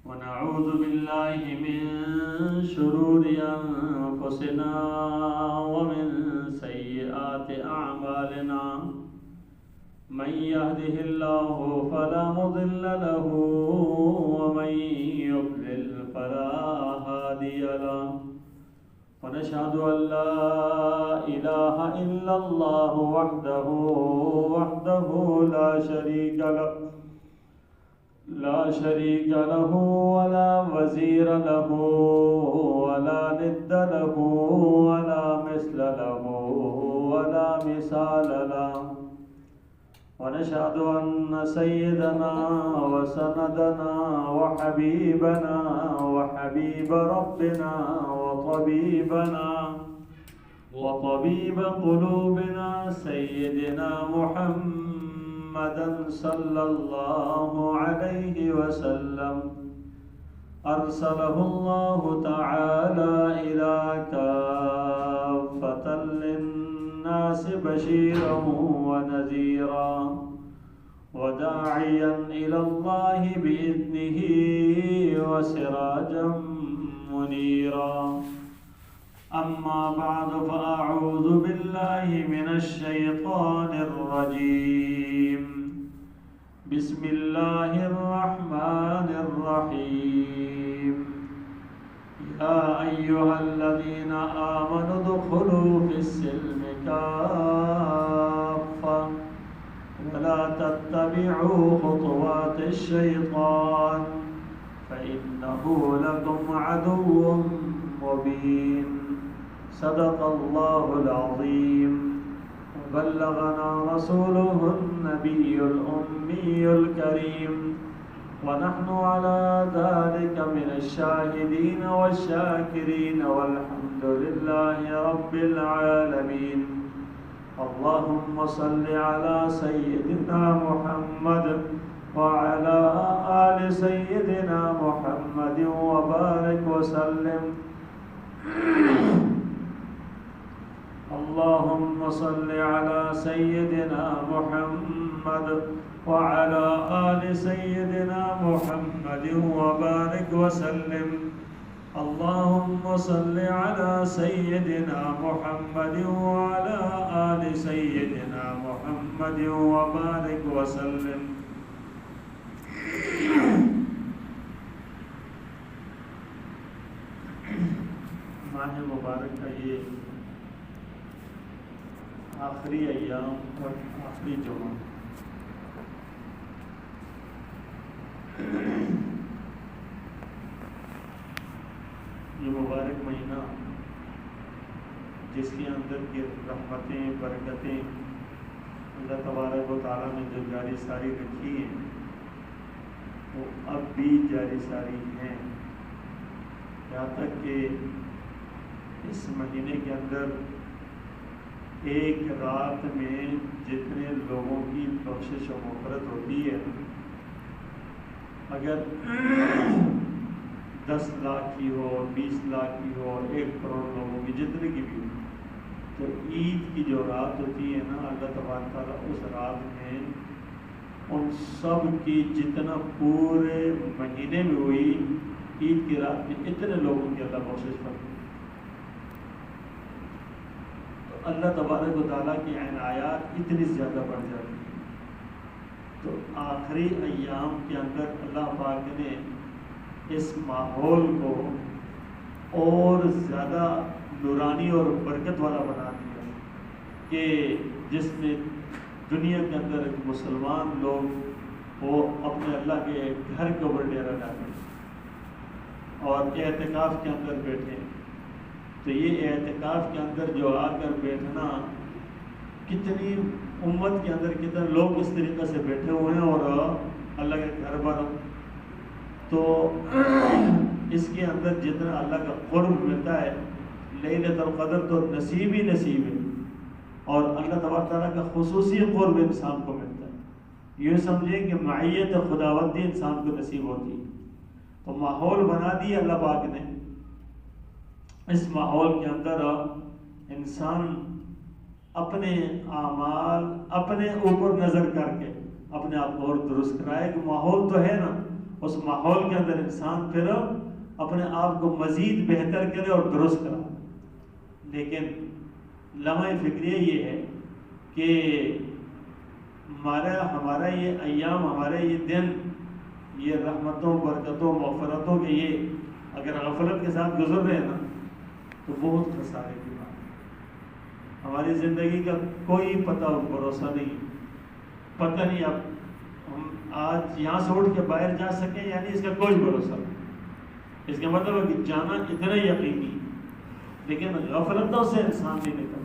ونعوذ بالله من شرور أنفسنا ومن سيئات أعمالنا من يهده الله فلا مضل له ومن يضلل فلا هادي له ونشهد أن لا إله إلا الله وحده لا شريك له ولا وزير له ولا ند له ولا مثل له ولا مثال له ونشهد أن سيدنا وسندنا وحبيبنا وحبيب ربنا وطبيب قلوبنا سيدنا محمدا صلى الله عليه وسلم أرسله الله تعالى إلى كافة للناس بشيرا ونذيرا وداعيا إلى الله بإذنه وسراجا منيرا أما بعد فأعوذ بالله من الشيطان الرجيم بسم الله الرحمن الرحيم يا أيها الذين آمنوا ادخلوا في السلم كافة ولا تتبعوا خطوات الشيطان فإنه لكم عدو مبين صدق الله العظيم وبلغنا رسوله النبي الأمي الكريم ونحن على ذلك من الشاهدين والشاكرين والحمد لله رب العالمين اللهم صل على سيدنا محمد وعلى آل سيدنا محمد وبارك وسلم اللهم صل على سيدنا محمد وعلى آل سيدنا محمد وبارك وسلم اللهم صل على سيدنا محمد وعلى آل سيدنا محمد وبارك وسلم ماہ مبارک کا یہ آخری ایام اور آخری جمعہ یہ مبارک مہینہ جس کے اندر کی رحمتیں برکتیں اللہ تبارک و تعالیٰ نے جو جاری ساری رکھی ہیں وہ اب بھی جاری ساری ہیں، یہاں تک کہ اس مہینے کے اندر ایک رات میں جتنے لوگوں کی بخشش و مغفرت ہوتی ہے، اگر 10 لاکھ کی ہو، 20 لاکھ کی ہو، 1 کروڑ لوگوں کی جتنے کی بھی ہو، تو عید کی جو رات ہوتی ہے نا، اللہ تبارک تعالیٰ اس رات میں ان سب کی جتنا پورے مہینے میں ہوئی، عید کی رات میں اتنے لوگوں کی اللہ بخشش کرتے ہیں۔ تو اللہ تبارک و تعالیٰ کی عنایات اتنی زیادہ بڑھ جاتی ہیں۔ تو آخری ایام کے اندر اللہ پاک نے اس ماحول کو اور زیادہ نورانی اور برکت والا بنا دیا کہ جس میں دنیا کے اندر مسلمان لوگ وہ اپنے اللہ کے گھر کے اوپر ڈیرا ڈالیں اور اعتکاف کے اندر بیٹھے، تو یہ اعتکاف کے اندر جو آ کر بیٹھنا، کتنی امت کے اندر کتنے لوگ اس طریقے سے بیٹھے ہوئے ہیں اور اللہ کے گھر پر، تو اس کے اندر جتنا اللہ کا قرب ملتا ہے، لیلۃ القدر تو نصیب ہی نصیب ہے، اور اللہ تبارک تعالیٰ کا خصوصی قرب انسان کو ملتا ہے۔ یہ سمجھیں کہ معیت خداوندی انسان کو نصیب ہوتی ہے۔ تو ماحول بنا دی اللہ پاک نے، اس ماحول کے اندر انسان اپنے اعمال اپنے اوپر نظر کر کے اپنے آپ کو اور درست کرائے کہ ماحول تو ہے نا، اس ماحول کے اندر انسان پھر اپنے آپ کو مزید بہتر کرے اور درست کرا. لیکن لمحہ فکریہ یہ ہے کہ ہمارا یہ ایام، ہمارے یہ دن، یہ رحمتوں، برکتوں، مغفرتوں کے یہ اگر غفلت کے ساتھ گزر رہے ہیں نا تو بہت خسارے کی بات ہے. ہماری زندگی کا کوئی پتہ بھروسہ نہیں، پتہ نہیں اب ہم آج یہاں سے اٹھ کے باہر جا سکیں یعنی اس کا کوئی بھروسہ نہیں. اس کا مطلب ہے کہ جانا اتنا یقینی، لیکن غفلتوں سے انسان نہیں نکلتا،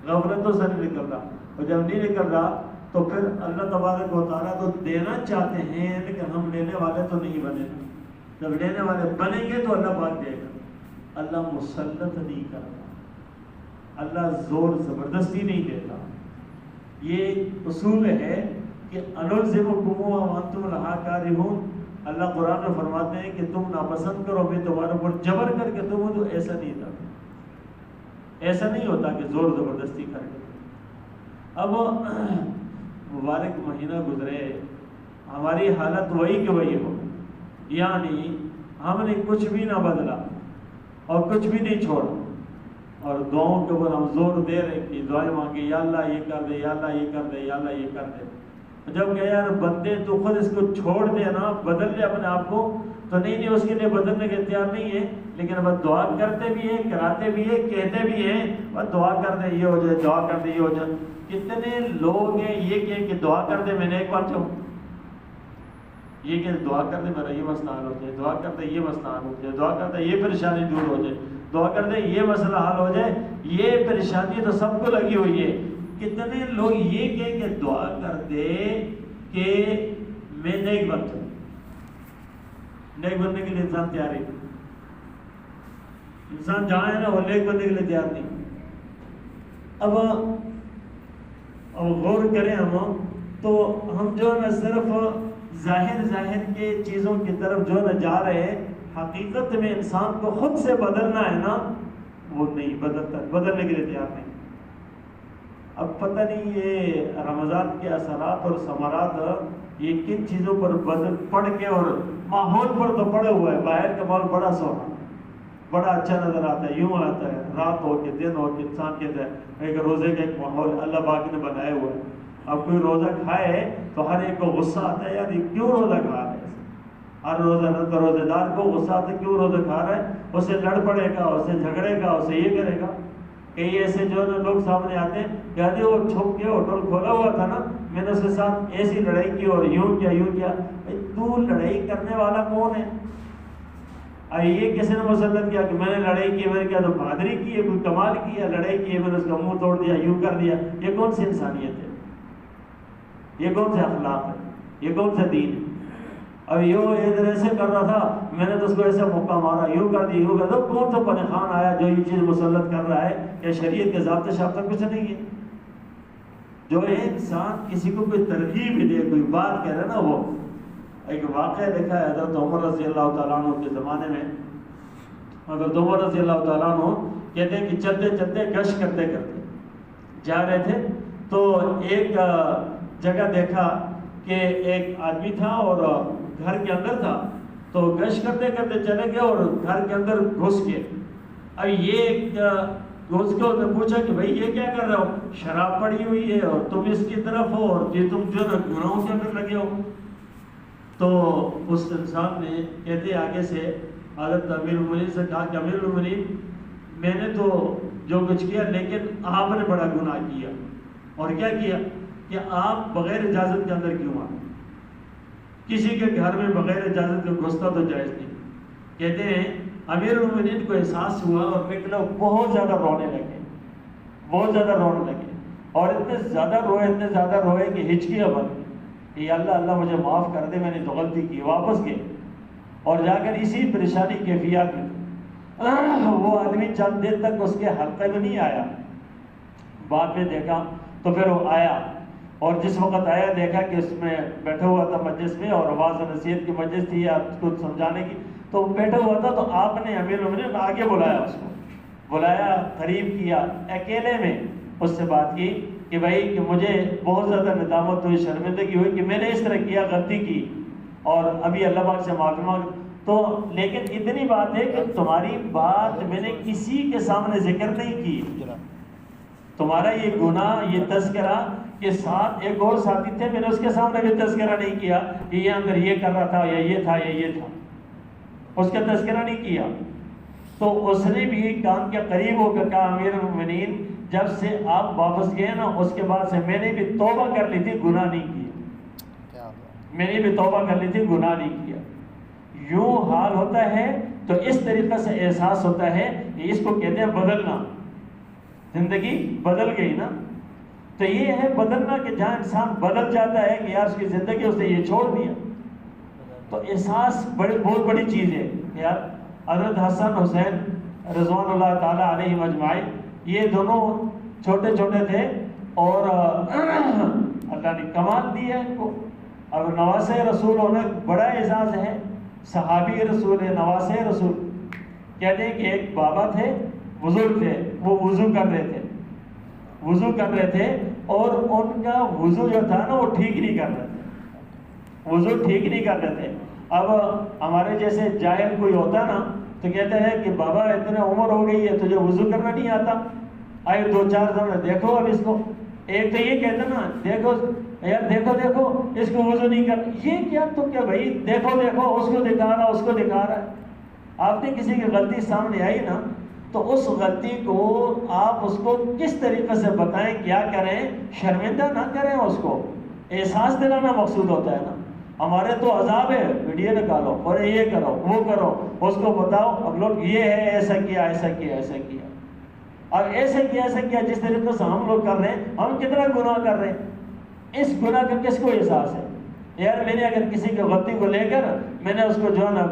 غفلتوں سے نہیں نکل رہا. اور جب نہیں نکل رہا تو پھر اللہ تبارک و تعالیٰ تو دینا چاہتے ہیں لیکن ہم لینے والے تو نہیں بنے. جب لینے والے بنیں گے تو اللہ پاک دے گا. اللہ مسلط نہیں کرتا، اللہ زور زبردستی نہیں دیتا. یہ اصول ہے کہ انلزمکم وانتم لہا کارہون. اللہ قرآن میں فرماتے ہیں کہ تم ناپسند کرو، میں تمہارے اوپر جبر کر کے تم تو ایسا نہیں تھا، ایسا نہیں ہوتا کہ زور زبردستی کر کے. اب مبارک مہینہ گزرے، ہماری حالت وہی کہ وہی ہو، یعنی ہم نے کچھ بھی نہ بدلا اور کچھ بھی نہیں چھوڑا، اور دعاؤں کے اوپر ہم زور دے رہے کہ دعائیں مانگے، یا اللہ یہ کر دے، یا اللہ یہ کر دے، یا اللہ یہ کر دے. جب کہ یار بندے تو خود اس کو چھوڑ دے نا، بدل لے اپنے آپ کو، تو نہیں اس کے لیے بدلنے کے اختیار نہیں ہے. لیکن بس دعا کرتے بھی ہیں، کراتے بھی ہیں، کہتے بھی ہیں بس دعا کر دے یہ ہو جائے، دعا کر دے یہ ہو جائے. کتنے لوگ ہیں یہ کہ دعا کر دے میں نے ایک بار چاہوں، یہ کہ دعا کر دے میرا یہ مسئلہ حل ہو جائے، دعا کر دے یہ مسئلہ حل ہو جائے، دعا کر دے یہ پریشانی دور ہو جائے، دعا کر دے یہ مسئلہ حل ہو جائے. یہ پریشانی تو سب کو لگی ہوئی ہے. کتنے لوگ یہ کہ دعا کر دے کہ میں نیک بن جاؤں. نیک بننے کے لیے انسان تیار ہے، انسان جہاں ہے نا وہ نیک بننے کے لیے تیار نہیں. اب غور کریں ہم تو ہم جو ہے نا صرف ظاہر کے چیزوں کی طرف جو ہے نا جا رہے ہیں، حقیقت میں انسان کو خود سے بدلنا ہے نا وہ نہیں بدلتا، بدلنے کے لیے تیار نہیں. اب پتہ نہیں یہ رمضان کے اثرات اور ثمرات یہ کن چیزوں پر پڑ کے، اور ماحول پر تو پڑے ہوا ہے. باہر کا ماحول بڑا سونا، بڑا اچھا نظر آتا ہے، یوں آتا ہے رات ہو کے دن ہو کے انسان کہتا ہے ایک روزے کا ایک ماحول اللہ پاک نے بنایا ہوا ہے. اب کوئی روزہ کھائے تو ہر ایک کو غصہ آتا ہے، یار یہ کیوں روزہ کھا رہا ہے. ہر روزے دار کو غصہ آتا ہے کیوں روزہ کھا رہا ہے، اسے لڑ پڑے گا، اسے جھگڑے گا، اسے یہ کرے گا. کئی ایسے جو ہے لوگ سامنے آتے ہیں کہتے وہ چھپ کے ہوٹل کھولا ہوا تھا نا، میں نے اس کے ساتھ ایسی لڑائی کی اور یوں کیا یوں کیا. تو لڑائی کرنے والا کون ہے؟ یہ کسی نے مسلط کیا کہ میں نے لڑائی کی، میں نے کیا تو بہادری کی ہے، کوئی کمال کیا، لڑائی کی ہے میں نے اس کا منہ توڑ دیا، یوں کر دیا. یہ کون سی انسانیت ہے؟ یہ کون سے اخلاق ہے؟ یہ کون سے دین ہے؟ اب یوں ادھر ایسے کر رہا تھا میں نے تو اس کو ایسا موقع مارا، یوں کر دیا یوں کر دیا. کون سا پن خان آیا جو یہ چیز مسلط کر رہا ہے؟ کہ شریعت کے ضابطے شابطہ کچھ نہیں ہے. جو ایک انسان کسی کو کوئی ترغیب دے، کوئی بات کہہ رہا نا، وہ ایک واقعہ دیکھا ہے حضرت عمر رضی اللہ تعالیٰ عنہ کے زمانے میں. حضرت عمر رضی اللہ تعالیٰ عنہ کہتے ہیں کہ چلتے چلتے گشت کرتے کرتے جا رہے تھے تو ایک جگہ دیکھا کہ ایک آدمی تھا اور گھر کے اندر تھا، تو گشت کرتے کرتے چلے گئے اور گھر کے اندر گھس گئے. اب یہ گھس کے اس نے پوچھا کہ بھائی یہ کیا کر رہے ہو؟ شراب پڑی ہوئی ہے اور تم اس کی طرف ہو اور یہ تم جو نا گناہوں کے اندر لگے ہو. تو اس انسان نے کہتے آگے سے حضرت امیر المومنین سے کہا کہ امیر المومنین میں نے تو جو کچھ کیا لیکن آپ نے بڑا گناہ کیا. اور کیا کیا کہ آپ بغیر اجازت کے اندر کیوں آئے؟ کسی کے گھر میں بغیر اجازت کے گھسنا تو جائز نہیں. کہتے ہیں امیر المومنین کو احساس ہوا اور نکلا بہت زیادہ رونے لگے، بہت زیادہ رونے لگے اور اتنے زیادہ روئے کہ ہچکیاں بن گئی کہ اللہ اللہ مجھے معاف کر دے، میں نے تو غلطی کی. واپس گئے اور جا کر اسی پریشانی کیفیات میں وہ آدمی چند دیر تک اس کے حلقے میں نہیں آیا. بعد میں دیکھا تو پھر وہ آیا اور جس وقت آیا دیکھا کہ اس میں بیٹھا ہوا تھا مجلس میں اور واعظ و نصیحت کی مجلس تھی یا کچھ سمجھانے کی، تو بیٹھا ہوا تھا. تو آپ نے امیر المومنین آگے بلایا، اس کو بلایا، قریب کیا، اکیلے میں اس سے بات کی کہ بھائی کہ مجھے بہت زیادہ ندامت ہوئی، شرمندگی ہوئی کہ میں نے اس طرح کیا، غلطی کی. اور ابھی اللہ پاک سے معافی مانگ. تو لیکن اتنی بات ہے کہ تمہاری بات میں نے کسی کے سامنے ذکر نہیں کی. تمہارا یہ گناہ، یہ تذکرہ کے ساتھ ایک اور ساتھی تھے، میں نے اس کے سامنے بھی تذکرہ نہیں کیا کہ یہ اندر یہ کر رہا تھا یا یہ تھا یا یہ تھا، اس کا تذکرہ نہیں کیا. تو اس نے بھی کام کے قریب ہو کر کہا امیر المومنین جب سے آپ واپس گئے نا اس کے بعد سے میں نے بھی توبہ کر لی تھی، گناہ نہیں کیا. میں نے بھی توبہ کر لی تھی، گناہ نہیں کیا. یوں حال ہوتا ہے تو اس طریقے سے احساس ہوتا ہے کہ اس کو کہتے ہیں بدلنا. زندگی بدل گئی نا، تو یہ ہے بدلنا کہ جہاں انسان بدل جاتا ہے کہ یار اس کی زندگی اس نے یہ چھوڑ دیا. تو احساس بہت بڑی چیز ہے یار. حضرت حسن حسین رضوان اللہ تعالیٰ علیہ اجمعین یہ دونوں چھوٹے چھوٹے تھے اور اللہ نے کمال دی ہے ان کو. اب نواسے رسول ہونا بڑا اعزاز ہے. صحابی رسول ہے، نواسے رسول. کہتے ہیں کہ ایک بابا تھے، بزرگ تھے، وہ وضو کر رہے تھے اور ان کا وضو جو تھا نا وہ ٹھیک نہیں کر رہے تھے. اب ہمارے جیسے جاہل کوئی ہوتا نا تو کہتا ہے کہ بابا اتنے عمر ہو گئی ہے تجھے وضو کرنا نہیں آتا، آئے 2-4 دن دیکھو اب اس کو. ایک تو یہ کہتا نا دیکھو یار دیکھو اس کو وضو نہیں کر. یہ کیا تو کیا بھائی، دیکھو اس کو دکھا رہا ہے. آپ نے کسی کی غلطی سامنے آئی نا تو اس غلطی کو آپ اس کو کس طریقے سے بتائیں، کیا کریں، شرمندہ نہ کریں، اس کو احساس دلانا مقصود ہوتا ہے نا. ہمارے تو عذاب ہے، ویڈیو نکالو اور یہ کرو وہ کرو، اس کو بتاؤ اب لوگ یہ ہے ایسا کیا اور ایسا کیا جس طریقے سے ہم لوگ کر رہے ہیں. ہم کتنا گناہ کر رہے ہیں، اس گناہ کا کس کو احساس ہے یار. میں نے اگر کسی کی غلطی کو لے کر میں نے اس کو جو ہے نا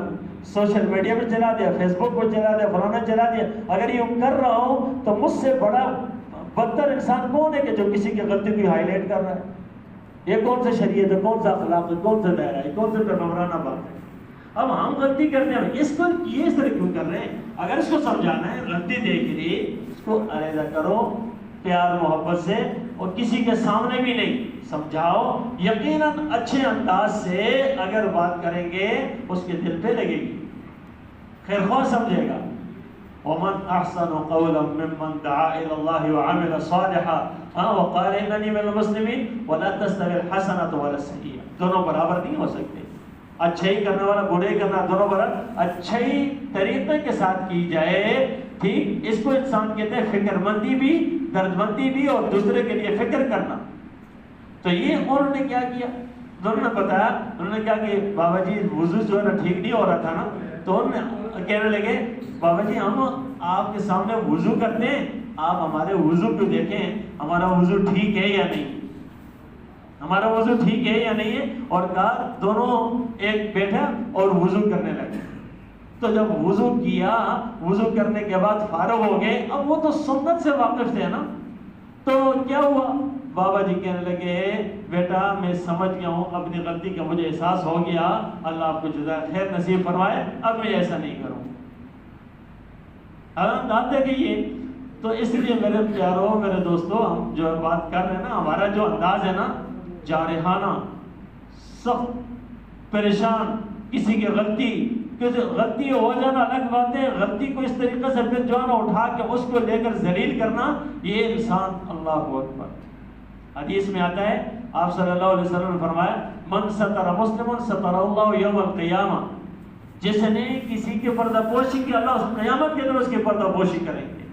سوشل میڈیا پہ چلا دیا، فیس بک پہ چلا دیا، فلانا چلا دیا، اگر یہ کر رہا ہوں تو مجھ سے بڑا بدتر انسان کون ہے کہ جو کسی کی غلطی کو ہائی لائٹ کر رہا ہے. یہ کون سا شریعت ہے، کون سا اخلاق ہے، کون سا دائرہ ہے، کون سا پیغمبرانہ بات ہے. اب ہم غلطی کرتے ہیں، اس کو یہ اس طرح کیوں کر رہے ہیں. اگر اس کو سمجھانا ہے، غلطی دیکھ لی اس کو علیحدہ کرو پیار محبت سے اور کسی کے سامنے بھی نہیں، سمجھاؤ. یقیناً اچھے انداز سے اگر بات کریں گے اس کے دل پہ لگے گی، خیر خواہ سمجھے گا. ومن احسن قولا ممن دعا الى الله وعمل صالحا وقال انني من المسلمين ولا تستوي الحسنه ولا السيئه. دونوں برابر نہیں ہو سکتے. اچھائی کرنے والا برے کرنا دونوں برابر. اچھائی طریقے کے ساتھ کی جائے، ٹھیک، اس کو انسان کہتے ہیں فکر مندی بھی، درد مندی بھی اور دوسرے کے لیے فکر کرنا. تو یہ انہوں نے کیا کیا، دونوں نے بتایا. انہوں نے کہا کہ بابا جی وضو جو ہے نا ٹھیک نہیں ہو رہا تھا نا، تو انہوں نے کہنے لگے بابا جی ہم آپ کے سامنے وضو کرتے ہیں، آپ ہمارے وضو کو دیکھیں ہمارا وضو ٹھیک ہے یا نہیں، ہمارا وضو ٹھیک ہے یا نہیں ہے. اور کہا دونوں ایک بیٹھا اور وضو کرنے لگے. تو جب وضو کیا، وضو کرنے کے بعد فارغ ہو گئے، اب وہ تو سنت سے واقف تھے نا. تو کیا ہوا، بابا جی کہنے لگے بیٹا میں سمجھ گیا ہوں، اپنی غلطی کا مجھے احساس ہو گیا، اللہ آپ کو جزائے خیر نصیب فرمائے، اب میں ایسا نہیں کروں. بات ہے کہ یہ تو اس لیے میرے پیاروں، میرے دوستوں، ہم جو بات کر رہے ہیں نا، ہمارا جو انداز ہے نا جارحانہ، سخت پریشان، کسی کی غلطی ہو جانا الگ بات ہے، غلطی کو اس طریقے سے پھر جو ہے نا اٹھا کے اس کو لے کر ذلیل کرنا، یہ انسان اللہ اکبر. حدیث میں آتا ہے آپ صلی اللہ علیہ وسلم نے فرمایا من ستر مسلم ستر اللہ یوم القیامہ. جس نے کسی کی پردہ پوشی کی، اللہ اس قیامت کے دن اس کی پردہ پوشی کریں گے.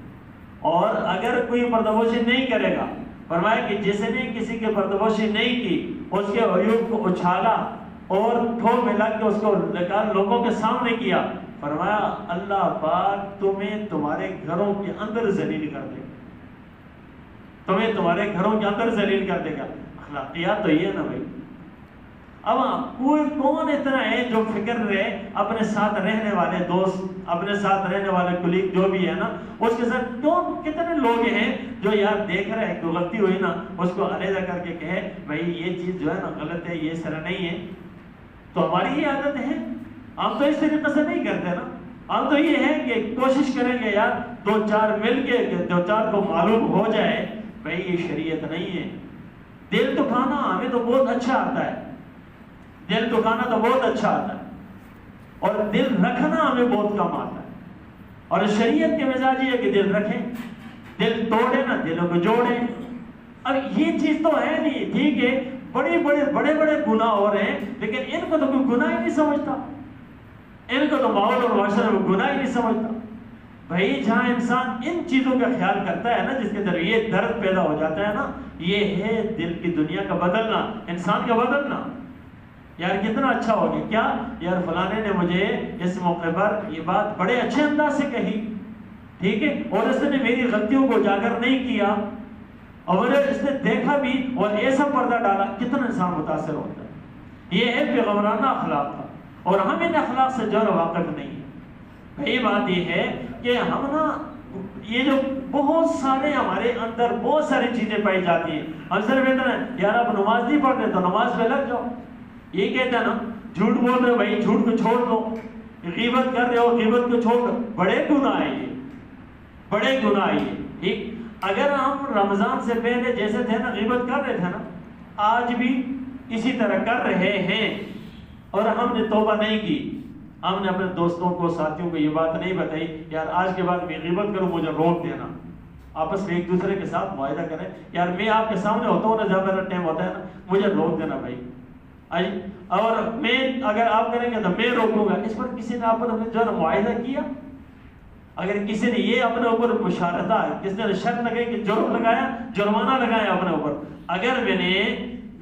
اور اگر کوئی پردہ پوشی نہیں کرے گا، فرمایا کہ جس نے کسی کی پردہ پوشی نہیں کی، اس کے عیوب کو اچھالا اور ٹھو ملا کے اس کو نکال لوگوں کے سامنے کیا، فرمایا اللہ پاک تمہیں تمہارے گھروں کے اندر ذلیل کر دے گا، تمہیں تمہارے گھروں کے اندر ذلیل کر دے گا. اخلاقیات تو یہ ہے نا بھائی. اب کوئی کون اتنا ہے جو فکر رہے اپنے ساتھ رہنے والے دوست، اپنے ساتھ رہنے والے کلیگ جو بھی ہے نا، اس کے ساتھ کتنے لوگ ہیں جو یار دیکھ رہے ہیں کوئی غلطی ہوئی نا اس کو علیحدہ کر کے کہے بھائی یہ چیز جو ہے نا غلط ہے، یہ سر نہیں ہے. تو ہماری یہ عادت ہے، ہم تو اس طریقے سے نہیں کرتے نا. ہم تو یہ ہے کہ کوشش کریں گے یار 2-4 مل کے 2-4 کو معلوم ہو جائے بھائی یہ شریعت نہیں ہے. دل تو کھانا ہمیں تو بہت اچھا آتا ہے، دل دکھانا تو بہت اچھا آتا ہے اور دل رکھنا ہمیں بہت کم آتا ہے. اور شریعت کے مزاج یہ ہے کہ دل رکھیں, دل توڑے نہ دلوں کو جوڑیں. اب یہ چیز تو ہے نہیں, ٹھیک ہے بڑے بڑے گناہ ہو رہے ہیں, لیکن ان کو تو کوئی گناہ ہی نہیں سمجھتا, ان کو تو ماحول اور معاشرے میں گناہ ہی نہیں سمجھتا. بھائی جہاں انسان ان چیزوں کا خیال کرتا ہے نا, جس کے اندر یہ درد پیدا ہو جاتا ہے نا, یہ ہے دل کی دنیا کا بدلنا, انسان کا بدلنا. یار کتنا اچھا ہو گیا, کیا یار فلانے نے مجھے اس موقع پر یہ بات بڑے اچھے انداز سے کہی, ٹھیک ہے, اور اس نے میری غلطیوں کو اجاگر نہیں کیا, اور اس نے دیکھا بھی اور ایسا پردہ ڈالا, کتنا انسان متاثر ہوتا ہے. یہ ہے پیغمبرانہ اخلاق کا, اور ہم ان اخلاق سے جو واقف نہیں ہے. بھائی بات یہ ہے کہ ہم نا یہ جو بہت سارے ہمارے اندر بہت ساری چیزیں پائی جاتی ہیں, ہم صرف کہتے ہیں یار آپ نماز نہیں پڑھ رہے تو نماز پہ لگ جاؤ, یہ کہتے ہیں نا جھوٹ بول رہے ہو بھائی جھوٹ کو چھوڑ دو, غیبت کر رہے ہو غیبت کو چھوڑ دو. بڑے گناہ ہیں یہ, بڑے گناہ ہیں. ٹھیک, اگر ہم رمضان سے پہلے جیسے تھے نا غیبت کر رہے تھے نا, آج بھی اسی طرح کر رہے ہیں اور ہم نے توبہ نہیں کی, ہم نے اپنے دوستوں کو ساتھیوں کو یہ بات نہیں بتائی یار آج کے بعد میں غیبت کروں مجھے روک دینا, آپس میں ایک دوسرے کے ساتھ معاہدہ کریں یار میں آپ کے سامنے ہوتا ہوں نا جب میرا ٹائم ہوتا ہے نا مجھے روک دینا بھائی, اور میں اگر آپ کریں گے تو میں روکوں گا. اس پر کسی نے آپ پر جو ہے معاہدہ کیا, اگر کسی نے یہ اپنے اوپر مشارطہ, کسی نے شرط لگائی کہ جرم لگایا, جرمانہ لگایا اپنے اوپر, اگر میں نے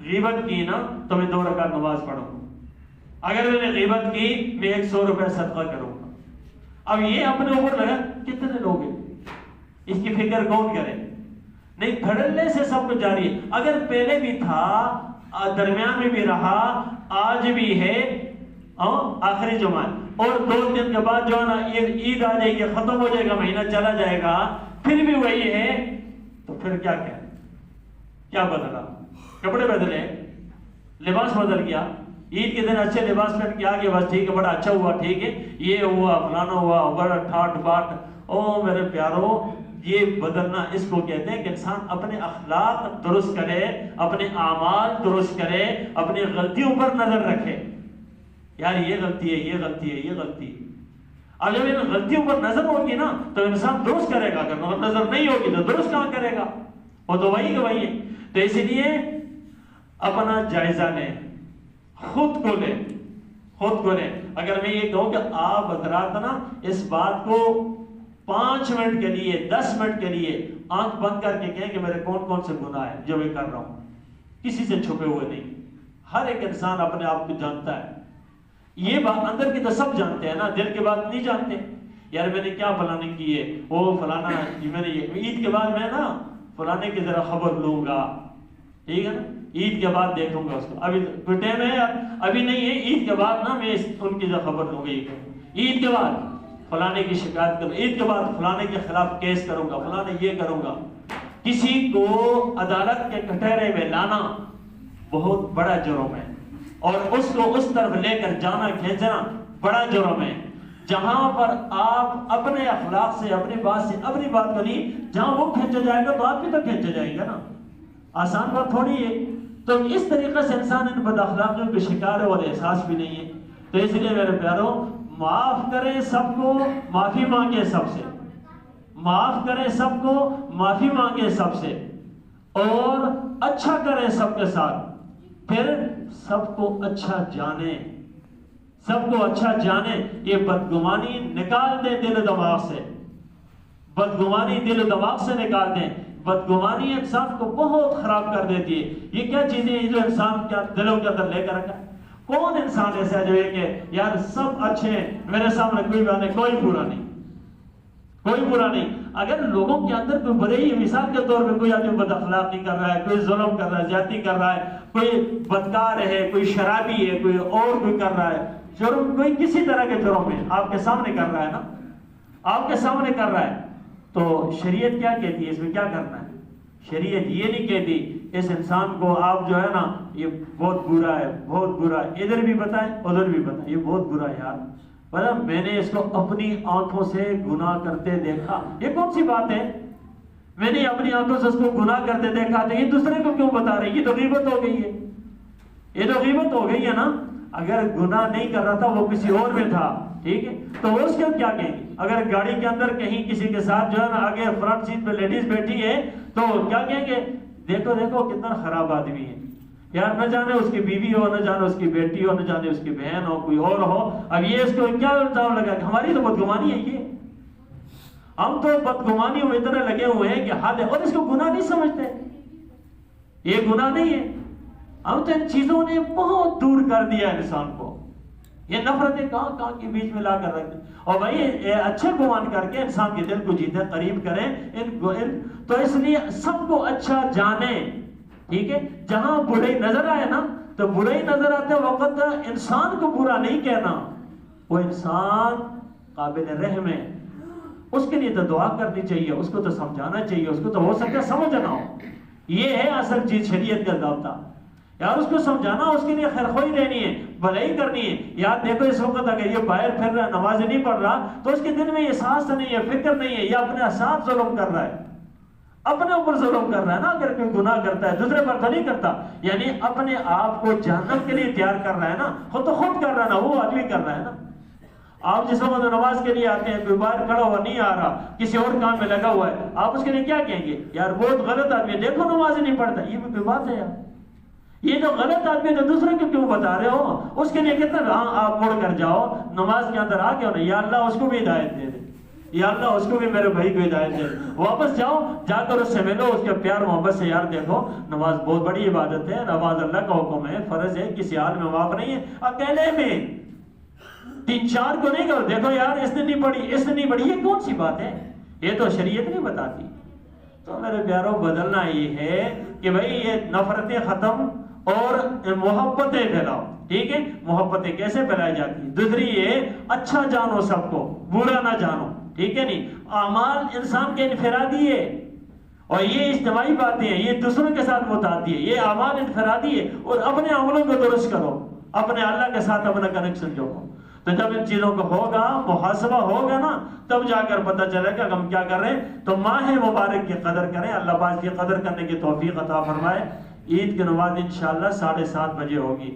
غیبت کی نا تو میں 2 رکعت نماز پڑھوں گا, اگر میں نے غیبت کی میں 100 روپے صدقہ کروں گا. اب یہ اپنے اوپر لگا, کتنے لوگ ہیں, اس کی فکر کون کرے؟ نہیں, دھڑلے سے سب کچھ جاری ہے. اگر پہلے بھی تھا, درمیان میں بھی رہا, آج بھی ہے, آخری جمعہ, اور 2 دن کے بعد جو ہے نا عید آ جائے گی, ختم ہو جائے گا, مہینہ چلا جائے گا, پھر بھی وہی ہے, تو پھر کیا بدلا؟ کپڑے بدلے, لباس بدل گیا, عید کے دن اچھے لباس پہن کے آ گئے, بس ٹھیک ہے بڑا اچھا ہوا, ٹھیک ہے یہ ہوا فلانا ہوا, بڑا ٹھاٹ باٹ. او میرے پیارو, یہ بدلنا اس کو کہتے ہیں کہ انسان اپنے اخلاق درست کرے, اپنے اعمال درست کرے, اپنی غلطیوں پر نظر رکھے. یار یہ غلطی ہے, یہ غلطی ہے, یہ غلطی ہے. اب جب ان غلطیوں پر نظر ہوگی نا تو انسان درست کرے گا, اگر نظر نہیں ہوگی تو درست کہاں کرے گا, وہ تو وہی کہ وہی ہے. تو اس لیے اپنا جائزہ لیں, خود کو لیں. اگر میں یہ کہوں کہ آپ حضرات نا اس بات کو 5 منٹ کے لیے 10 منٹ کے لیے آنکھ بند کر کے کہیں کہ میرے کون کون سے گناہ ہیں جو میں کر رہا ہوں, کسی سے چھپے ہوئے نہیں, ہر ایک انسان اپنے آپ کو جانتا ہے. یہ بات اندر کی تو سب جانتے ہیں نا, دل کی بات نہیں جانتے. یار میں نے کیا فلانے کی ہے, وہ فلانا میں نے یہ عید کے بعد میں نا فلانے کی ذرا خبر لوں گا, ٹھیک ہے نا, عید کے بعد دیکھوں گا اس کو, ابھی کوئی ٹائم ہے یار, ابھی نہیں ہے, عید کے بعد نا میں ان کی ذرا خبر لوں گا, عید کے بعد فلانے کی شکایت کروں, عید کے بعد فلانے کے خلاف کیس کروں گا, فلانے یہ کروں گا. کسی کو عدالت کے کٹہرے میں لانا بہت بڑا جرم ہے, اور اس کو اس طرف لے کر جانا کھینچنا بڑا جرم ہے. جہاں پر آپ اپنے اخلاق سے, اپنی بات سے, اپنی بات کو نہیں, جہاں وہ کھینچا جائے گا تو آپ بھی تو کھینچا جائے گا نا, آسان بات تھوڑی ہے. تو اس طریقے سے انسان ان بد اخلاقیوں کے شکار ہے اور احساس بھی نہیں ہے. تو اس لیے میرے پیاروں, معاف کریں سب کو, معافی مانگے سب سے, معاف کریں سب کو, معافی مانگے سب سے, اور اچھا کریں سب کے ساتھ, پھر سب کو اچھا جانیں, سب کو اچھا جانیں. یہ بدگمانی نکال دیں دل و دماغ سے, بدگمانی دل و دماغ سے نکال دیں. بدگمانی انسان کو بہت خراب کر دیتی ہے. یہ کیا چیزیں ہیں جو انسان کیا دلوں کے اندر لے کر رکھا ہے؟ کون انسان ایسا ہے جو ہے کہ یار سب اچھے ہیں, میرے سامنے کوئی بات نہیں, کوئی برا نہیں, کوئی برا نہیں. اگر لوگوں کے اندر کوئی برے, مثال کے طور پہ کوئی آدمی بد اخلاقی کر رہا ہے, کوئی ظلم کر رہا ہے, زیادتی کر رہا ہے, کوئی بدکار ہے, کوئی شرابی ہے, کوئی اور کوئی کر رہا ہے جرم, کوئی کسی طرح کے جرم میں آپ کے سامنے کر رہا ہے نا, آپ کے سامنے کر رہا ہے, تو شریعت کیا کہتی ہے, اس میں کیا کرنا ہے؟ شریعت یہ نہیں کہتی اس انسان کو آپ جو ہے نا یہ بہت برا ہے, بہت برا ہے, ادھر بھی بتائیں ادھر بھی بتائیں, یہ بہت برا ہے یار, مطلب میں نے اس کو اپنی آنکھوں سے گناہ کرتے دیکھا. یہ کون سی بات ہے؟ میں نے اپنی آنکھوں سے اس کو گناہ کرتے دیکھا, تو یہ دوسرے کو کیوں بتا رہی؟ یہ تو غیبت ہو گئی ہے, یہ تو غیبت ہو گئی ہے نا. اگر گناہ نہیں کر رہا تھا وہ کسی اور میں تھا، ٹھیک ہے، تو وہ اس کے کیا کہیں گے؟ اگر گاڑی کے اندر کہیں کسی کے ساتھ جو ہے نا آگے فرنٹ سیٹ پہ لیڈیز بیٹھی ہے تو کیا کہیں گے؟ دیکھو دیکھو کتنا خراب آدمی ہے یار، نہ جانے اس کی بیوی ہو، نہ جانے اس کی بیٹی ہو، نہ جانے اس کی بہن ہو، کوئی اور ہو، اب یہ اس کو کیا الزام لگا کہ ہماری تو بدگمانی ہے، یہ ہم تو بدگمانی میں اتنے لگے ہوئے ہیں کہ حد ہے، اور اس کو گناہ نہیں سمجھتے، یہ گناہ نہیں ہے۔ ہم تو ان چیزوں نے بہت دور کر دیا انسان کو، یہ نفرتیں کہاں کہاں کے بیچ میں لا کر رکھ دیں، اور بھائی اچھے گمان کر کے انسان کے دل کو جیتے، قریب کریں تو اس لیے سب کو اچھا جانیں، ٹھیک ہے، جہاں برائی نظر آئے نا تو برائی نظر آتے وقت انسان کو برا نہیں کہنا، وہ انسان قابل رحم ہے، اس کے لیے تو دعا کرنی چاہیے، اس کو تو سمجھانا چاہیے، اس کو تو ہو سکتا ہے سمجھنا ہو، یہ ہے اصل چیز شریعت کا ضابطہ یار، اس کو سمجھانا، اس کے لیے خیرخواہی رہنی ہے، بھلائی کرنی ہے یار۔ دیکھو اس وقت اگر یہ باہر پھر رہا، نماز نہیں پڑھ رہا تو اس کے دل میں احساس نہیں ہے، فکر نہیں ہے، یہ اپنے ساتھ ظلم کر رہا ہے، اپنے اوپر ظلم کر رہا ہے نا، اگر کوئی گناہ کرتا ہے دوسرے پر تو نہیں کرتا، یعنی اپنے آپ کو جہنم کے لیے تیار کر رہا ہے نا، خود تو خود کر رہا ہے نا، وہ آدمی کر رہا ہے نا۔ آپ جس وقت نماز کے لیے آتے ہیں، کوئی باہر کھڑا ہوا نہیں آ رہا، کسی اور کام میں لگا ہوا ہے، آپ اس کے لیے کیا کہیں گے؟ یار بہت غلط آدمی ہے، دیکھو نماز نہیں پڑھتا، یہ بھی کوئی بات ہے یار، یہ جو غلط آدمی تو دوسرے کو کیوں بتا رہے ہو؟ اس کے لیے کہتے ہیں آپ مڑ کر جاؤ، نماز کے اندر آ کے یا اللہ اس کو بھی ہدایت دے دے، یا اللہ اس کو بھی میرے بھائی کو ہدایت دے، واپس جاؤ، جا کر اس سے ملو، اس کے پیار محبت سے، یار دیکھو نماز بہت بڑی عبادت ہے، نماز اللہ کا حکم ہے، فرض ہے، کسی حال میں معاف نہیں ہے، اکیلے میں 3-4 کو نہیں کرو، دیکھو یار اس نے نہیں پڑھی، اس نے نہیں پڑھی، یہ کون سی بات ہے؟ یہ تو شریعت نہیں بتاتی۔ تو میرے پیاروں بدلنا یہ ہے کہ بھئی یہ نفرتیں ختم اور محبتیں پھیلاؤ، ٹھیک ہے، محبتیں کیسے پھیلائی جاتی ہیں؟ دوسری یہ اچھا جانو، سب کو برا نہ جانو، ٹھیک ہے نہیں، اعمال انسان کے انفرادی ہے اور یہ اجتماعی باتیں ہیں، یہ دوسروں کے ساتھ متعدی ہے، یہ اعمال انفرادی ہے، اور اپنے عملوں کو درست کرو، اپنے اللہ کے ساتھ اپنا کنیکشن جوڑو۔ تو جب ان چیزوں کو ہوگا، محاسبہ ہوگا نا، تب جا کر پتہ چلے گا ہم کیا کر رہے ہیں۔ تو ماہ مبارک کی قدر کریں، اللہ پاک کی قدر کرنے کی توفیق عطا فرمائے۔ عید کی نماز انشاءاللہ 7:30 بجے ہوگی۔